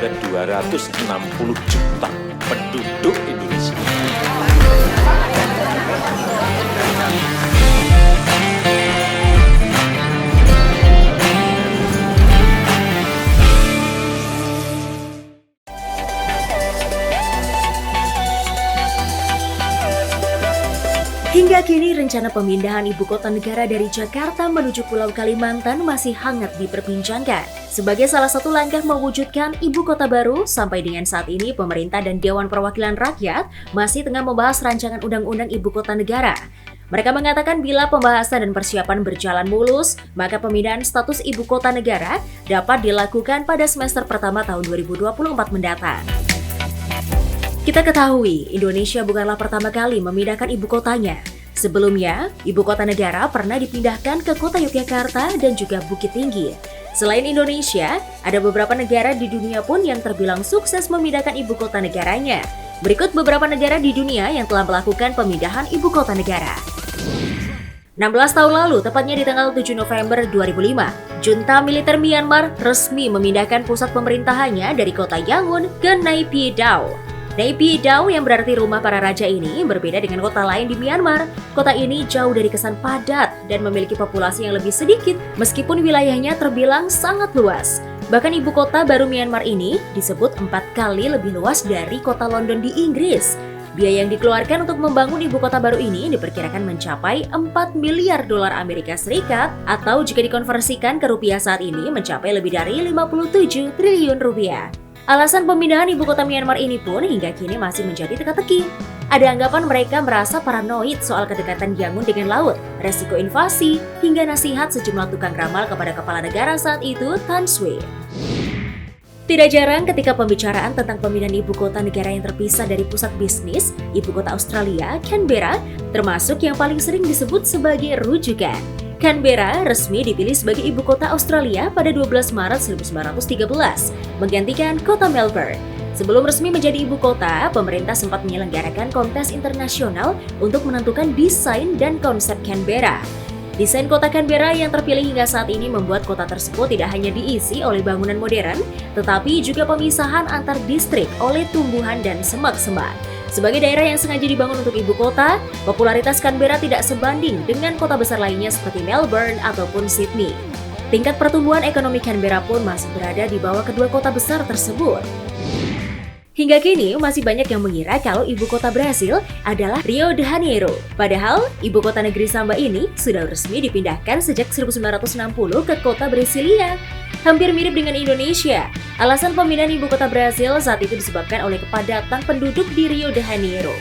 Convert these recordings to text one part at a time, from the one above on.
ada 260 juta penduduk Indonesia. Hingga kini rencana pemindahan ibu kota negara dari Jakarta menuju Pulau Kalimantan masih hangat diperbincangkan. Sebagai salah satu langkah mewujudkan ibu kota baru, sampai dengan saat ini pemerintah dan Dewan Perwakilan Rakyat masih tengah membahas rancangan undang-undang ibu kota negara. Mereka mengatakan bila pembahasan dan persiapan berjalan mulus, maka pemindahan status ibu kota negara dapat dilakukan pada semester pertama tahun 2024 mendatang. Kita ketahui, Indonesia bukanlah pertama kali memindahkan ibu kotanya. Sebelumnya, ibu kota negara pernah dipindahkan ke kota Yogyakarta dan juga Bukit Tinggi. Selain Indonesia, ada beberapa negara di dunia pun yang terbilang sukses memindahkan ibu kota negaranya. Berikut beberapa negara di dunia yang telah melakukan pemindahan ibu kota negara. 16 tahun lalu, tepatnya di tanggal 7 November 2005, junta militer Myanmar resmi memindahkan pusat pemerintahannya dari kota Yangon ke Naypyidaw. Naypyidaw yang berarti rumah para raja ini berbeda dengan kota lain di Myanmar. Kota ini jauh dari kesan padat dan memiliki populasi yang lebih sedikit meskipun wilayahnya terbilang sangat luas. Bahkan ibu kota baru Myanmar ini disebut 4 kali lebih luas dari kota London di Inggris. Biaya yang dikeluarkan untuk membangun ibu kota baru ini diperkirakan mencapai 4 miliar dolar Amerika Serikat atau jika dikonversikan ke rupiah saat ini mencapai lebih dari 57 triliun rupiah. Alasan pemindahan ibu kota Myanmar ini pun hingga kini masih menjadi teka-teki. Ada anggapan mereka merasa paranoid soal kedekatan Yangon dengan laut, resiko invasi, hingga nasihat sejumlah tukang ramal kepada kepala negara saat itu, Tan Swe. Tidak jarang ketika pembicaraan tentang pemindahan ibu kota negara yang terpisah dari pusat bisnis, ibu kota Australia, Canberra, termasuk yang paling sering disebut sebagai rujukan. Canberra resmi dipilih sebagai ibu kota Australia pada 12 Maret 1913, menggantikan kota Melbourne. Sebelum resmi menjadi ibu kota, pemerintah sempat menyelenggarakan kontes internasional untuk menentukan desain dan konsep Canberra. Desain kota Canberra yang terpilih hingga saat ini membuat kota tersebut tidak hanya diisi oleh bangunan modern, tetapi juga pemisahan antar distrik oleh tumbuhan dan semak-semak. Sebagai daerah yang sengaja dibangun untuk ibu kota, popularitas Canberra tidak sebanding dengan kota besar lainnya seperti Melbourne ataupun Sydney. Tingkat pertumbuhan ekonomi Canberra pun masih berada di bawah kedua kota besar tersebut. Hingga kini masih banyak yang mengira kalau ibu kota Brasil adalah Rio de Janeiro. Padahal, ibu kota negeri Samba ini sudah resmi dipindahkan sejak 1960 ke kota Brasilia. Hampir mirip dengan Indonesia. Alasan pemindahan ibu kota Brasil saat itu disebabkan oleh kepadatan penduduk di Rio de Janeiro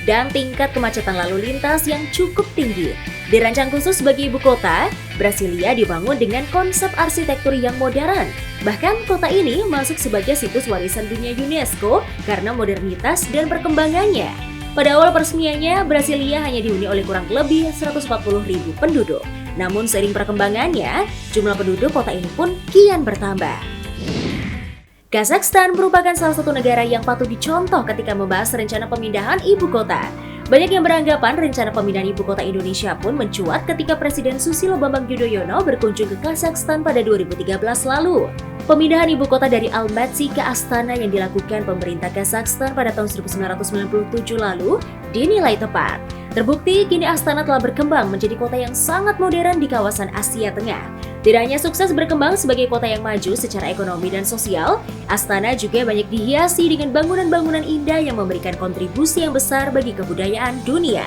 dan tingkat kemacetan lalu lintas yang cukup tinggi. Dirancang khusus sebagai ibu kota, Brasilia dibangun dengan konsep arsitektur yang modern. Bahkan kota ini masuk sebagai situs warisan dunia UNESCO karena modernitas dan perkembangannya. Pada awal peresmiannya, Brasilia hanya dihuni oleh kurang lebih 140.000 penduduk. Namun seiring perkembangannya, jumlah penduduk kota ini pun kian bertambah. Kazakhstan merupakan salah satu negara yang patut dicontoh ketika membahas rencana pemindahan ibu kota. Banyak yang beranggapan rencana pemindahan ibu kota Indonesia pun mencuat ketika Presiden Susilo Bambang Yudhoyono berkunjung ke Kazakhstan pada 2013 lalu. Pemindahan ibu kota dari Almaty ke Astana yang dilakukan pemerintah Kazakhstan pada tahun 1997 lalu dinilai tepat. Terbukti kini Astana telah berkembang menjadi kota yang sangat modern di kawasan Asia Tengah. Tidak hanya sukses berkembang sebagai kota yang maju secara ekonomi dan sosial, Astana juga banyak dihiasi dengan bangunan-bangunan indah yang memberikan kontribusi yang besar bagi kebudayaan dunia.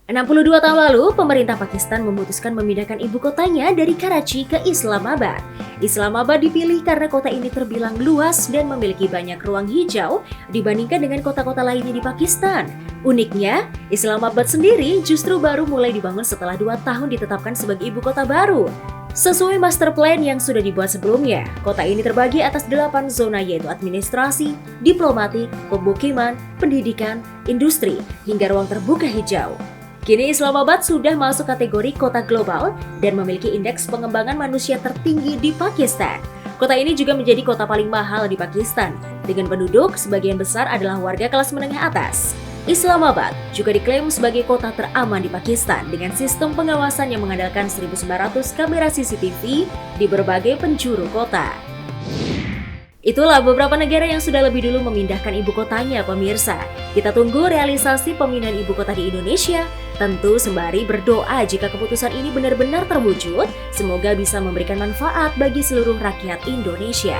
62 tahun lalu, pemerintah Pakistan memutuskan memindahkan ibu kotanya dari Karachi ke Islamabad. Islamabad dipilih karena kota ini terbilang luas dan memiliki banyak ruang hijau dibandingkan dengan kota-kota lainnya di Pakistan. Uniknya, Islamabad sendiri justru baru mulai dibangun setelah 2 tahun ditetapkan sebagai ibu kota baru. Sesuai master plan yang sudah dibuat sebelumnya, kota ini terbagi atas 8 zona yaitu administrasi, diplomatik, pemukiman, pendidikan, industri, hingga ruang terbuka hijau. Kini Islamabad sudah masuk kategori kota global dan memiliki indeks pengembangan manusia tertinggi di Pakistan. Kota ini juga menjadi kota paling mahal di Pakistan, dengan penduduk sebagian besar adalah warga kelas menengah atas. Islamabad juga diklaim sebagai kota teraman di Pakistan dengan sistem pengawasan yang mengandalkan 1.900 kamera CCTV di berbagai penjuru kota. Itulah beberapa negara yang sudah lebih dulu memindahkan ibu kotanya, pemirsa. Kita tunggu realisasi pemindahan ibu kota di Indonesia. Tentu sembari berdoa jika keputusan ini benar-benar terwujud, semoga bisa memberikan manfaat bagi seluruh rakyat Indonesia.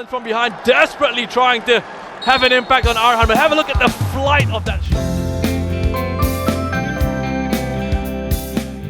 From behind, desperately trying to have an impact on Arhan, but have a look at the flight of that shot.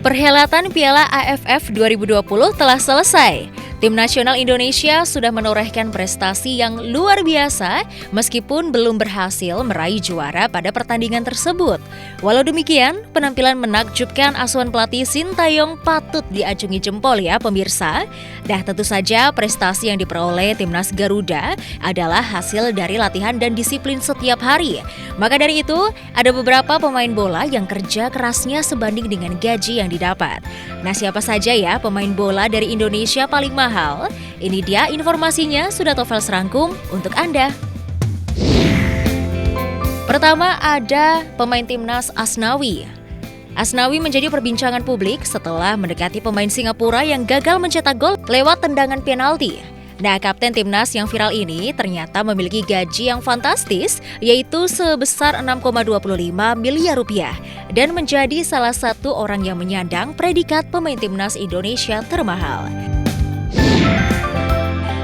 Perhelatan Piala AFF 2020 telah selesai. Tim nasional Indonesia sudah menorehkan prestasi yang luar biasa meskipun belum berhasil meraih juara pada pertandingan tersebut. Walau demikian, penampilan menakjubkan asuhan pelatih Sintayong patut diacungi jempol ya pemirsa. Tentu saja prestasi yang diperoleh Timnas Garuda adalah hasil dari latihan dan disiplin setiap hari. Maka dari itu, ada beberapa pemain bola yang kerja kerasnya sebanding dengan gaji yang didapat. Nah, siapa saja ya pemain bola dari Indonesia paling mahal? Ini dia informasinya, sudah Tovel serangkum untuk Anda. Pertama ada pemain timnas Asnawi. Asnawi menjadi perbincangan publik setelah mendekati pemain Singapura yang gagal mencetak gol lewat tendangan penalti. Nah, kapten timnas yang viral ini ternyata memiliki gaji yang fantastis, yaitu sebesar 6,25 miliar rupiah, dan menjadi salah satu orang yang menyandang predikat pemain timnas Indonesia termahal.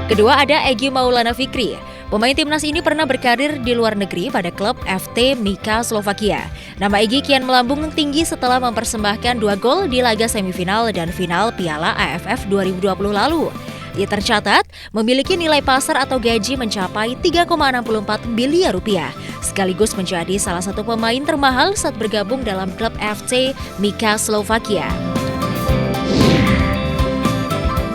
Kedua ada Egy Maulana Fikri. Pemain timnas ini pernah berkarir di luar negeri pada klub FT Mika Slovakia. Nama Egy kian melambung tinggi setelah mempersembahkan 2 gol di laga semifinal dan final Piala AFF 2020 lalu. Ia tercatat memiliki nilai pasar atau gaji mencapai 3,64 miliar rupiah, sekaligus menjadi salah satu pemain termahal saat bergabung dalam klub FC Mika Slovakia.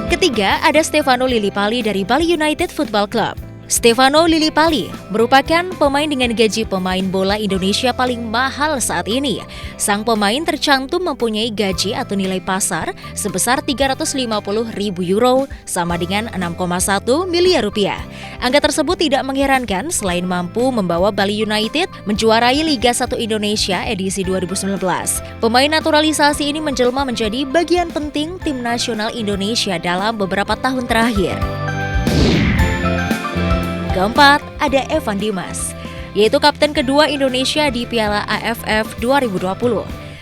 Ketiga, ada Stefano Lillipali dari Bali United Football Club. Stefano Lillipali merupakan pemain dengan gaji pemain bola Indonesia paling mahal saat ini. Sang pemain tercantum mempunyai gaji atau nilai pasar sebesar 350.000 euro, sama dengan 6,1 miliar rupiah. Angka tersebut tidak mengherankan selain mampu membawa Bali United menjuarai Liga 1 Indonesia edisi 2019. Pemain naturalisasi ini menjelma menjadi bagian penting tim nasional Indonesia dalam beberapa tahun terakhir. Keempat, ada Evan Dimas, yaitu kapten kedua Indonesia di Piala AFF 2020.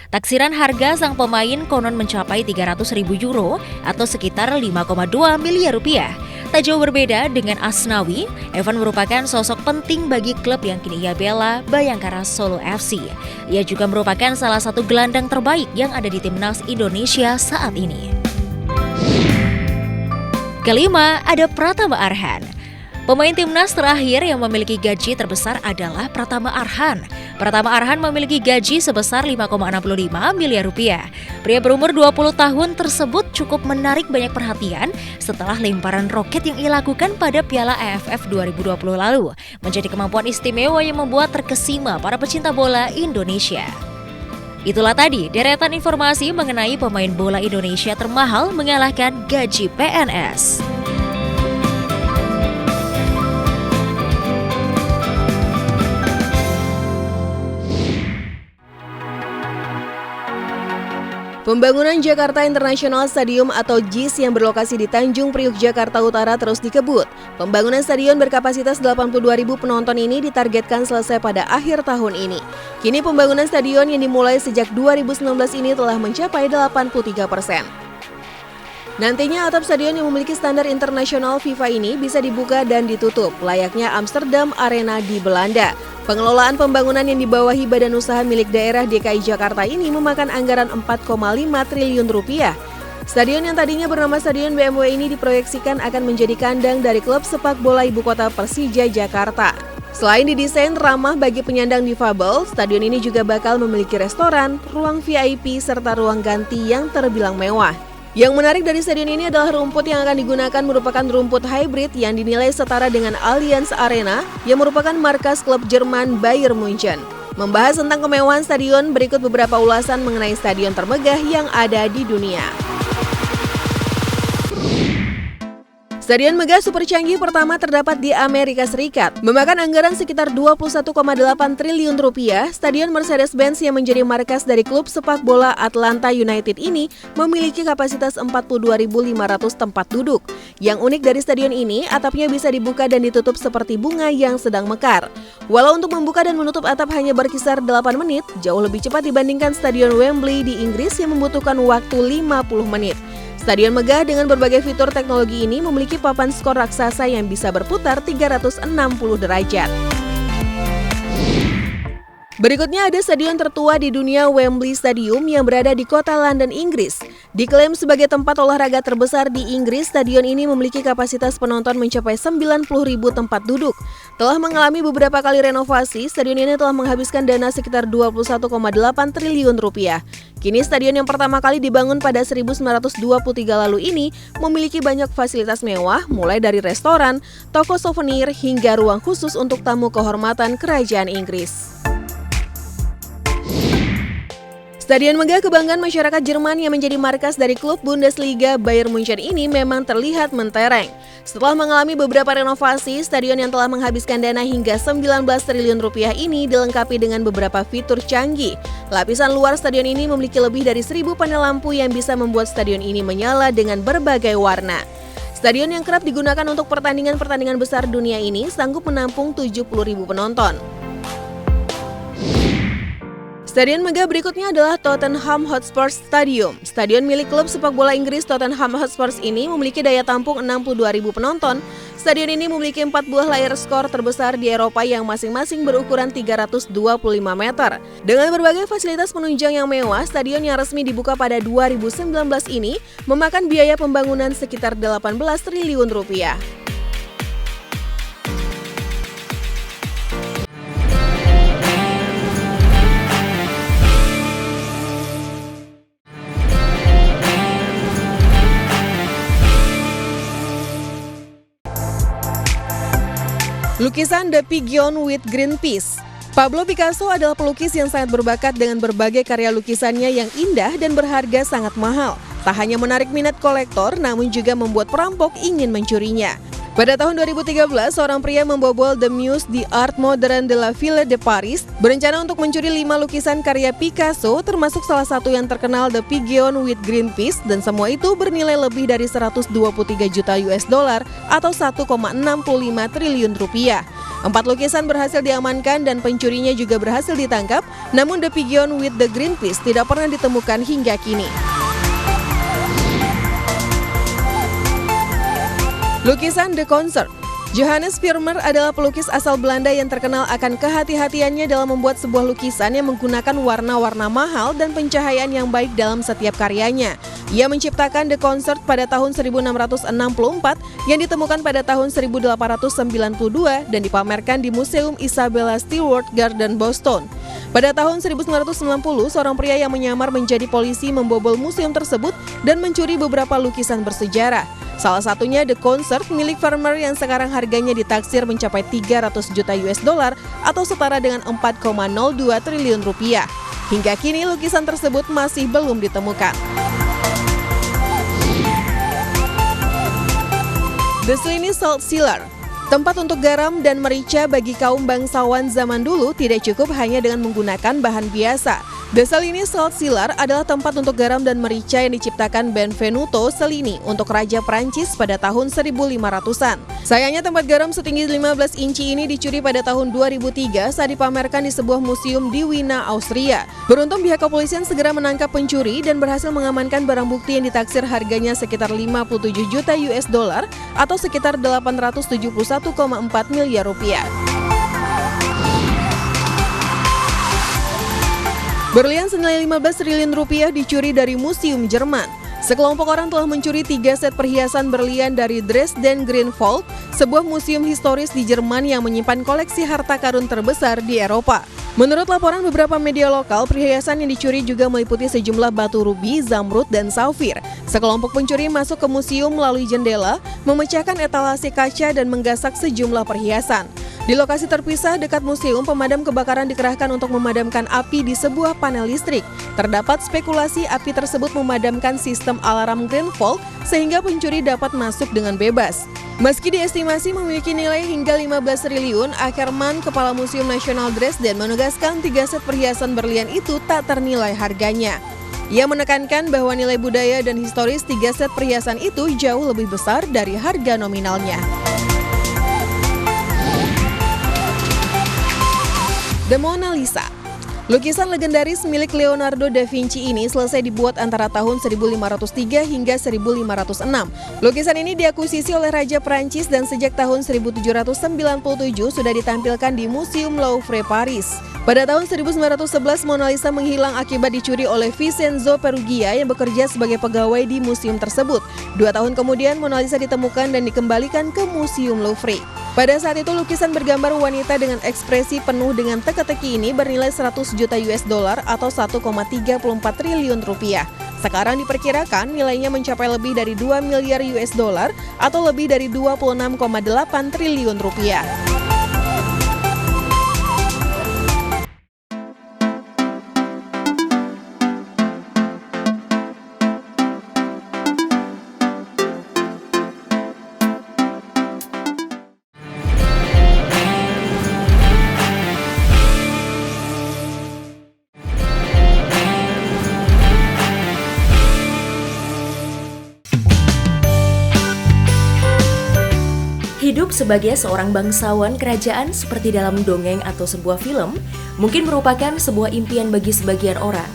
Taksiran harga sang pemain konon mencapai 300.000 euro atau sekitar 5,2 miliar rupiah. Tak jauh berbeda dengan Asnawi, Evan merupakan sosok penting bagi klub yang kini ia bela, Bayangkara Solo FC. Ia juga merupakan salah satu gelandang terbaik yang ada di timnas Indonesia saat ini. Kelima, ada Pratama Arhan. Pemain timnas terakhir yang memiliki gaji terbesar adalah Pratama Arhan. Pratama Arhan memiliki gaji sebesar 5,65 miliar rupiah. Pria berumur 20 tahun tersebut cukup menarik banyak perhatian setelah lemparan roket yang ia lakukan pada Piala AFF 2020 lalu. Menjadi kemampuan istimewa yang membuat terkesima para pecinta bola Indonesia. Itulah tadi deretan informasi mengenai pemain bola Indonesia termahal mengalahkan gaji PNS. Pembangunan Jakarta International Stadium atau JIS yang berlokasi di Tanjung Priuk, Jakarta Utara terus dikebut. Pembangunan stadion berkapasitas 82.000 penonton ini ditargetkan selesai pada akhir tahun ini. Kini pembangunan stadion yang dimulai sejak 2019 ini telah mencapai 83%. Nantinya atap stadion yang memiliki standar internasional FIFA ini bisa dibuka dan ditutup, layaknya Amsterdam Arena di Belanda. Pengelolaan pembangunan yang dibawahi Badan Usaha milik daerah DKI Jakarta ini memakan anggaran 4,5 triliun rupiah. Stadion yang tadinya bernama Stadion BMW ini diproyeksikan akan menjadi kandang dari klub sepak bola ibu kota Persija Jakarta. Selain didesain ramah bagi penyandang difabel, stadion ini juga bakal memiliki restoran, ruang VIP, serta ruang ganti yang terbilang mewah. Yang menarik dari stadion ini adalah rumput yang akan digunakan merupakan rumput hybrid yang dinilai setara dengan Allianz Arena yang merupakan markas klub Jerman Bayern Munchen. Membahas tentang kemewahan stadion, berikut beberapa ulasan mengenai stadion termegah yang ada di dunia. Stadion megah super canggih pertama terdapat di Amerika Serikat. Memakan anggaran sekitar 21,8 triliun rupiah, Stadion Mercedes-Benz yang menjadi markas dari klub sepak bola Atlanta United ini memiliki kapasitas 42.500 tempat duduk. Yang unik dari stadion ini, atapnya bisa dibuka dan ditutup seperti bunga yang sedang mekar. Walau untuk membuka dan menutup atap hanya berkisar 8 menit, jauh lebih cepat dibandingkan Stadion Wembley di Inggris yang membutuhkan waktu 50 menit. Stadion megah dengan berbagai fitur teknologi ini memiliki papan skor raksasa yang bisa berputar 360 derajat. Berikutnya ada stadion tertua di dunia, Wembley Stadium yang berada di kota London, Inggris. Diklaim sebagai tempat olahraga terbesar di Inggris, stadion ini memiliki kapasitas penonton mencapai 90.000 tempat duduk. Telah mengalami beberapa kali renovasi, stadion ini telah menghabiskan dana sekitar 21,8 triliun rupiah. Kini stadion yang pertama kali dibangun pada 1923 lalu ini memiliki banyak fasilitas mewah, mulai dari restoran, toko souvenir, hingga ruang khusus untuk tamu kehormatan kerajaan Inggris. Stadion megah kebanggaan masyarakat Jerman yang menjadi markas dari klub Bundesliga Bayern Munchen ini memang terlihat mentereng. Setelah mengalami beberapa renovasi, stadion yang telah menghabiskan dana hingga 19 triliun rupiah ini dilengkapi dengan beberapa fitur canggih. Lapisan luar stadion ini memiliki lebih dari 1.000 panel lampu yang bisa membuat stadion ini menyala dengan berbagai warna. Stadion yang kerap digunakan untuk pertandingan-pertandingan besar dunia ini sanggup menampung 70.000 penonton. Stadion megah berikutnya adalah Tottenham Hotspur Stadium. Stadion milik klub sepak bola Inggris Tottenham Hotspur ini memiliki daya tampung 62.000 penonton. Stadion ini memiliki 4 buah layar skor terbesar di Eropa yang masing-masing berukuran 325 meter. Dengan berbagai fasilitas penunjang yang mewah, stadion yang resmi dibuka pada 2019 ini memakan biaya pembangunan sekitar 18 triliun rupiah. Lukisan The Pigeon with Greenpeace. Pablo Picasso adalah pelukis yang sangat berbakat dengan berbagai karya lukisannya yang indah dan berharga sangat mahal. Tak hanya menarik minat kolektor, namun juga membuat perampok ingin mencurinya. Pada tahun 2013, seorang pria membobol The Muse di Art Moderne de la Ville de Paris, berencana untuk mencuri 5 lukisan karya Picasso, termasuk salah satu yang terkenal The Pigeon with Greenpeace, dan semua itu bernilai lebih dari 123 juta US dollar atau 1,65 triliun rupiah. 4 lukisan berhasil diamankan dan pencurinya juga berhasil ditangkap, namun The Pigeon with the Greenpeace tidak pernah ditemukan hingga kini. Lukisan The Concert. Johannes Vermeer adalah pelukis asal Belanda yang terkenal akan kehati-hatiannya dalam membuat sebuah lukisan yang menggunakan warna-warna mahal dan pencahayaan yang baik dalam setiap karyanya. Ia menciptakan The Concert pada tahun 1664 yang ditemukan pada tahun 1892 dan dipamerkan di Museum Isabella Stewart Garden, Boston. Pada tahun 1990, seorang pria yang menyamar menjadi polisi membobol museum tersebut dan mencuri beberapa lukisan bersejarah. Salah satunya The Concert milik Vermeer yang sekarang harganya ditaksir mencapai 300 juta US dollar atau setara dengan 4,02 triliun rupiah. Hingga kini lukisan tersebut masih belum ditemukan. The Sliny Salt Cellar. Tempat untuk garam dan merica bagi kaum bangsawan zaman dulu tidak cukup hanya dengan menggunakan bahan biasa. The Sliny Salt Cellar adalah tempat untuk garam dan merica yang diciptakan Benvenuto Cellini untuk Raja Prancis pada tahun 1500-an. Sayangnya tempat garam setinggi 15 inci ini dicuri pada tahun 2003 saat dipamerkan di sebuah museum di Wina, Austria. Beruntung pihak kepolisian segera menangkap pencuri dan berhasil mengamankan barang bukti yang ditaksir harganya sekitar 57 juta US dollar atau sekitar 871,4 miliar rupiah. Berlian senilai 15 triliun rupiah dicuri dari Museum Jerman. Sekelompok orang telah mencuri 3 set perhiasan berlian dari Dresden Greenwald, sebuah museum historis di Jerman yang menyimpan koleksi harta karun terbesar di Eropa. Menurut laporan beberapa media lokal, perhiasan yang dicuri juga meliputi sejumlah batu rubi, zamrud, dan safir. Sekelompok pencuri masuk ke museum melalui jendela, memecahkan etalase kaca dan menggasak sejumlah perhiasan. Di lokasi terpisah dekat museum, pemadam kebakaran dikerahkan untuk memadamkan api di sebuah panel listrik. Terdapat spekulasi api tersebut memadamkan sistem alarm Green Vault sehingga pencuri dapat masuk dengan bebas. Meski diestimasi memiliki nilai hingga 15 triliun, Ackerman, Kepala Museum Nasional Dresden, menegaskan 3 set perhiasan berlian itu tak ternilai harganya. Ia menekankan bahwa nilai budaya dan historis 3 set perhiasan itu jauh lebih besar dari harga nominalnya. The Mona Lisa. Lukisan legendaris milik Leonardo da Vinci ini selesai dibuat antara tahun 1503 hingga 1506. Lukisan ini diakuisisi oleh Raja Prancis dan sejak tahun 1797 sudah ditampilkan di Museum Louvre, Paris. Pada tahun 1911, Mona Lisa menghilang akibat dicuri oleh Vincenzo Perugia yang bekerja sebagai pegawai di museum tersebut. 2 tahun kemudian, Mona Lisa ditemukan dan dikembalikan ke Museum Louvre. Pada saat itu, lukisan bergambar wanita dengan ekspresi penuh dengan teka-teki ini bernilai 100 juta US dollar atau 1,34 triliun rupiah. Sekarang diperkirakan nilainya mencapai lebih dari 2 miliar US dollar atau lebih dari 26,8 triliun rupiah. Hidup sebagai seorang bangsawan kerajaan seperti dalam dongeng atau sebuah film mungkin merupakan sebuah impian bagi sebagian orang.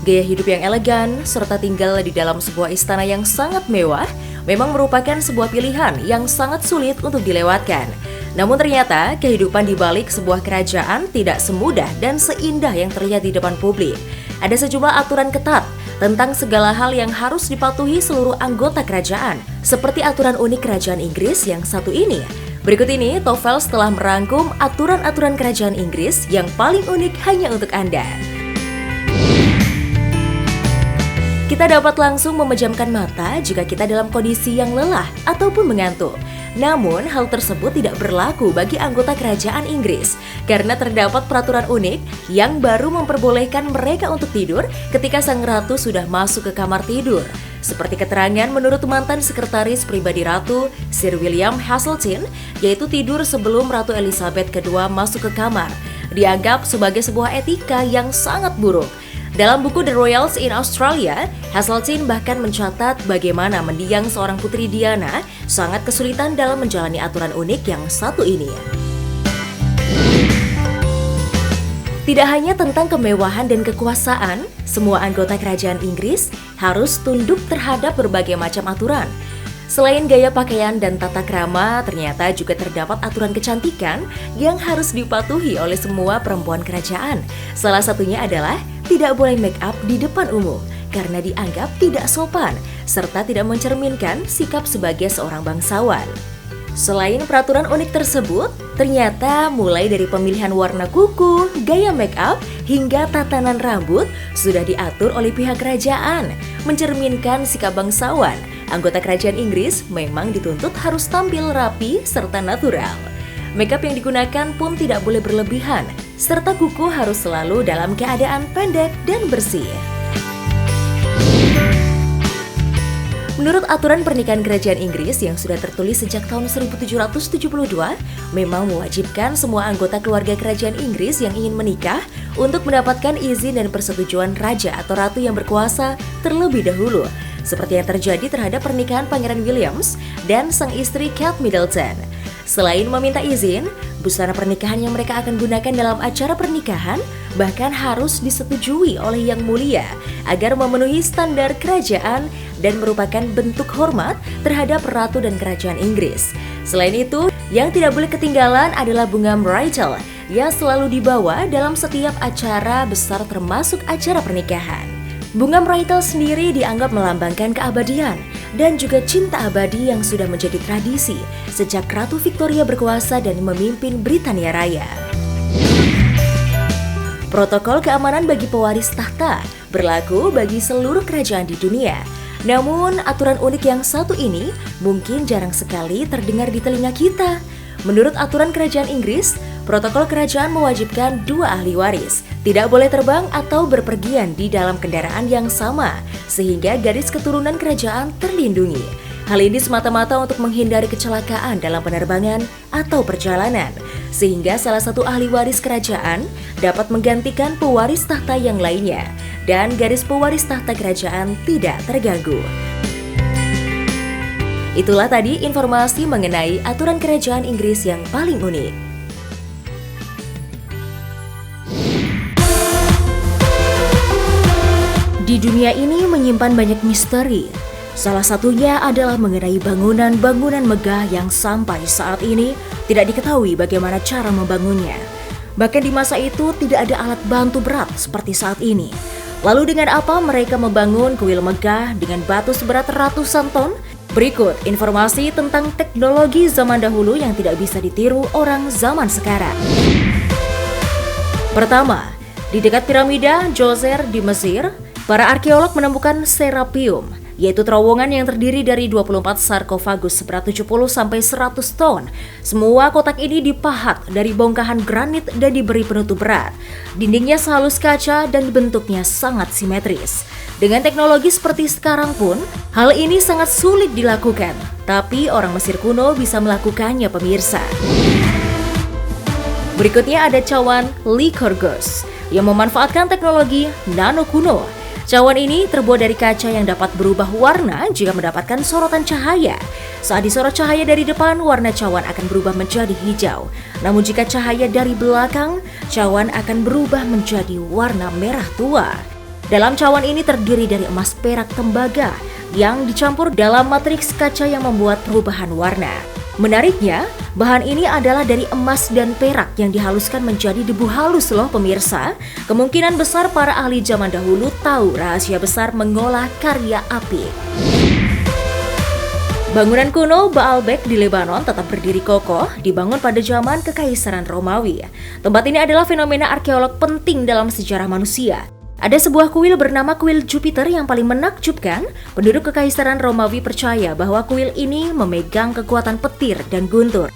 Gaya hidup yang elegan serta tinggal di dalam sebuah istana yang sangat mewah memang merupakan sebuah pilihan yang sangat sulit untuk dilewatkan. Namun ternyata kehidupan di balik sebuah kerajaan tidak semudah dan seindah yang terlihat di depan publik. Ada sejumlah aturan ketat tentang segala hal yang harus dipatuhi seluruh anggota kerajaan, seperti aturan unik kerajaan Inggris yang satu ini. Berikut ini, Tofels telah merangkum aturan-aturan kerajaan Inggris yang paling unik hanya untuk Anda. Kita dapat langsung memejamkan mata jika kita dalam kondisi yang lelah ataupun mengantuk. Namun, hal tersebut tidak berlaku bagi anggota kerajaan Inggris karena terdapat peraturan unik yang baru memperbolehkan mereka untuk tidur ketika sang ratu sudah masuk ke kamar tidur. Seperti keterangan menurut mantan sekretaris pribadi ratu, Sir William Haseltine, yaitu tidur sebelum Ratu Elizabeth II masuk ke kamar, dianggap sebagai sebuah etika yang sangat buruk. Dalam buku The Royals in Australia, Haseltine bahkan mencatat bagaimana mendiang seorang putri Diana sangat kesulitan dalam menjalani aturan unik yang satu ini. Tidak hanya tentang kemewahan dan kekuasaan, semua anggota kerajaan Inggris harus tunduk terhadap berbagai macam aturan. Selain gaya pakaian dan tata krama, ternyata juga terdapat aturan kecantikan yang harus dipatuhi oleh semua perempuan kerajaan. Salah satunya adalah tidak boleh make up di depan umum karena dianggap tidak sopan serta tidak mencerminkan sikap sebagai seorang bangsawan. Selain peraturan unik tersebut, ternyata mulai dari pemilihan warna kuku, gaya make up, hingga tatanan rambut sudah diatur oleh pihak kerajaan, mencerminkan sikap bangsawan. Anggota kerajaan Inggris memang dituntut harus tampil rapi serta natural. Makeup yang digunakan pun tidak boleh berlebihan, serta kuku harus selalu dalam keadaan pendek dan bersih. Menurut aturan pernikahan kerajaan Inggris yang sudah tertulis sejak tahun 1772, memang mewajibkan semua anggota keluarga kerajaan Inggris yang ingin menikah untuk mendapatkan izin dan persetujuan raja atau ratu yang berkuasa terlebih dahulu, seperti yang terjadi terhadap pernikahan Pangeran Williams dan sang istri Kate Middleton. Selain meminta izin, busana pernikahan yang mereka akan gunakan dalam acara pernikahan bahkan harus disetujui oleh Yang Mulia agar memenuhi standar kerajaan dan merupakan bentuk hormat terhadap ratu dan kerajaan Inggris. Selain itu, yang tidak boleh ketinggalan adalah bunga myrtle yang selalu dibawa dalam setiap acara besar termasuk acara pernikahan. Bunga myrtle sendiri dianggap melambangkan keabadian dan juga cinta abadi yang sudah menjadi tradisi sejak Ratu Victoria berkuasa dan memimpin Britania Raya. Protokol keamanan bagi pewaris tahta berlaku bagi seluruh kerajaan di dunia. Namun, aturan unik yang satu ini mungkin jarang sekali terdengar di telinga kita. Menurut aturan kerajaan Inggris, protokol kerajaan mewajibkan 2 ahli waris tidak boleh terbang atau berpergian di dalam kendaraan yang sama, sehingga garis keturunan kerajaan terlindungi. Hal ini semata-mata untuk menghindari kecelakaan dalam penerbangan atau perjalanan, sehingga salah satu ahli waris kerajaan dapat menggantikan pewaris tahta yang lainnya, dan garis pewaris tahta kerajaan tidak terganggu. Itulah tadi informasi mengenai aturan kerajaan Inggris yang paling unik. Di dunia ini menyimpan banyak misteri. Salah satunya adalah mengenai bangunan-bangunan megah yang sampai saat ini tidak diketahui bagaimana cara membangunnya. Bahkan di masa itu tidak ada alat bantu berat seperti saat ini. Lalu dengan apa mereka membangun kuil megah dengan batu seberat ratusan ton? Berikut informasi tentang teknologi zaman dahulu yang tidak bisa ditiru orang zaman sekarang. Pertama, di dekat piramida Djoser di Mesir, para arkeolog menemukan Serapeum, yaitu terowongan yang terdiri dari 24 sarkofagus seberat 70-100 ton. Semua kotak ini dipahat dari bongkahan granit dan diberi penutup berat. Dindingnya sehalus kaca dan bentuknya sangat simetris. Dengan teknologi seperti sekarang pun, hal ini sangat sulit dilakukan. Tapi orang Mesir kuno bisa melakukannya, pemirsa. Berikutnya ada cawan Lycurgus yang memanfaatkan teknologi nano kuno. Cawan ini terbuat dari kaca yang dapat berubah warna jika mendapatkan sorotan cahaya. Saat disorot cahaya dari depan, warna cawan akan berubah menjadi hijau. Namun jika cahaya dari belakang, cawan akan berubah menjadi warna merah tua. Dalam cawan ini terdiri dari emas, perak, tembaga yang dicampur dalam matriks kaca yang membuat perubahan warna. Menariknya, bahan ini adalah dari emas dan perak yang dihaluskan menjadi debu halus loh pemirsa. Kemungkinan besar para ahli zaman dahulu tahu rahasia besar mengolah karya api. Bangunan kuno Baalbek di Lebanon tetap berdiri kokoh, dibangun pada zaman Kekaisaran Romawi. Tempat ini adalah fenomena arkeolog penting dalam sejarah manusia. Ada sebuah kuil bernama kuil Jupiter yang paling menakjubkan. Penduduk Kekaisaran Romawi percaya bahwa kuil ini memegang kekuatan petir dan guntur.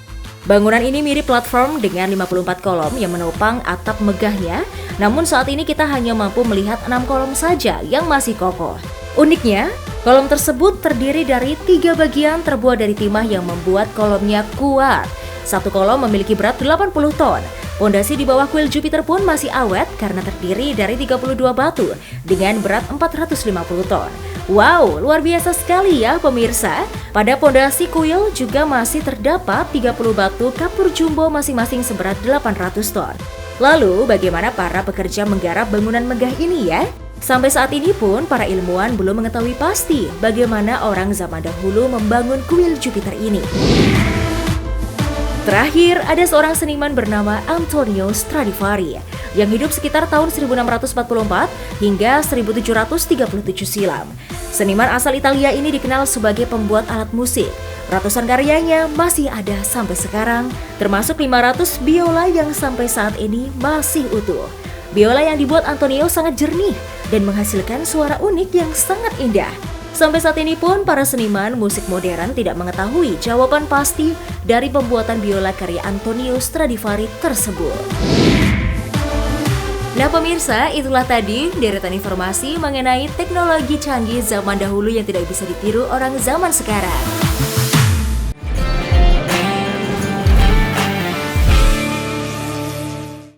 Bangunan ini mirip platform dengan 54 kolom yang menopang atap megahnya. Namun saat ini kita hanya mampu melihat 6 kolom saja yang masih kokoh. Uniknya, kolom tersebut terdiri dari 3 bagian terbuat dari timah yang membuat kolomnya kuat. Satu kolom memiliki berat 80 ton. Pondasi di bawah kuil Jupiter pun masih awet karena terdiri dari 32 batu dengan berat 450 ton. Wow, luar biasa sekali ya pemirsa. Pada pondasi kuil juga masih terdapat 30 batu kapur jumbo masing-masing seberat 800 ton. Lalu bagaimana para pekerja menggarap bangunan megah ini ya? Sampai saat ini pun para ilmuwan belum mengetahui pasti bagaimana orang zaman dahulu membangun kuil Jupiter ini. Terakhir, ada seorang seniman bernama Antonio Stradivari yang hidup sekitar tahun 1644 hingga 1737 silam. Seniman asal Italia ini dikenal sebagai pembuat alat musik. Ratusan karyanya masih ada sampai sekarang, termasuk 500 biola yang sampai saat ini masih utuh. Biola yang dibuat Antonio sangat jernih dan menghasilkan suara unik yang sangat indah. Sampai saat ini pun para seniman musik modern tidak mengetahui jawaban pasti dari pembuatan biola karya Antonio Stradivari tersebut. Nah pemirsa, itulah tadi deretan informasi mengenai teknologi canggih zaman dahulu yang tidak bisa ditiru orang zaman sekarang.